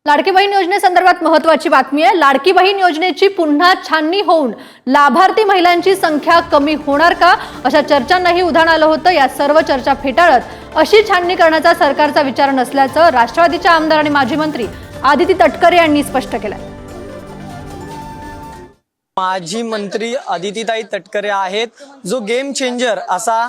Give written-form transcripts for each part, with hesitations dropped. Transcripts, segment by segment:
लाडकी बहीण योजनेसंदर्भात महत्त्वाची बातमी आहे। लाडकी बहीण योजनेची पुन्हा छाननी होऊन लाभार्थी महिलांची संख्या कमी होणार का, अशा चर्चांनाही उधाण आलं होतं। या सर्व चर्चा फेटाळत अशी छाननी करण्याचा सरकारचा विचार नसल्याचं राष्ट्रवादीच्या आमदार आणि माजी मंत्री आदिती तटकरे यांनी स्पष्ट केलं। माजी मंत्री आदितीताई तटकरे आहेत, जो गेम चेंजर असा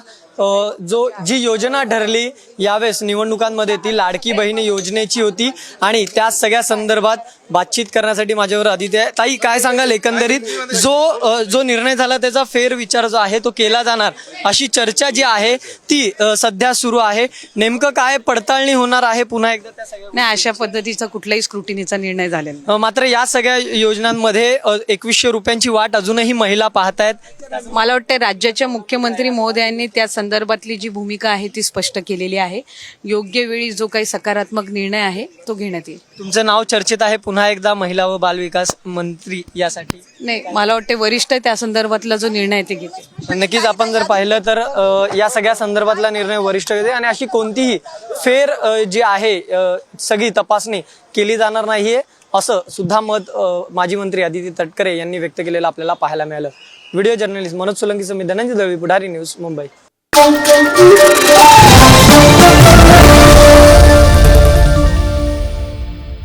जी योजना ठरली यावेळेस निवडणुकांमध्ये ती लाडकी बहीण योजनेची होती आणि त्या सगळ्या संदर्भात बातचीत करण्यासाठी माझ्यावर आदिती आहे। ताई, काय सांगाल, एकंदरीत जो निर्णय झाला त्याचा फेर विचार जो आहे तो केला जाणार अशी चर्चा जी आहे ती सध्या सुरू आहे। नेमकं काय पडताळणी होणार आहे पुन्हा एकदा त्या सगळ्या? नाही, अशा पद्धतीचा कुठलाही स्क्रुटिनीचा निर्णय झालेला मात्र या सगळ्या योजनांमध्ये 2100 रुपयांची वाट अजूनही महिला पाहतायत। मला वाटतं राज्याच्या मुख्यमंत्री महोदयांनी त्या संदर्भातली जी भूमिका आहे ती स्पष्ट केलेली आहे। योग्य वेळी जो काही सकारात्मक निर्णय आहे तो घेण्यात येईल। तुमचं नाव चर्चेत आहे पुन्हा एकदा महिला व बालविकास मंत्री यासाठी? नाही, मला वाटते वरिष्ठ त्या संदर्भातला जो निर्णय आहे ते घेतील। नक्कीच आपण जर पाहिलं तर या सगळ्या संदर्भातला निर्णय वरिष्ठ घेते आणि अशी कोणतीही फेर जी आहे सगळी तपासणी केली जाणार नाहीये असं सुद्धा मत माजी मंत्री आदिती तटकरे यांनी व्यक्त केलेलं आपल्याला पाहायला मिळालं। व्हिडिओ जर्नलिस्ट मनोज सोलंकी समित धनंजय दळवी, पुढारी न्यूज, मुंबई।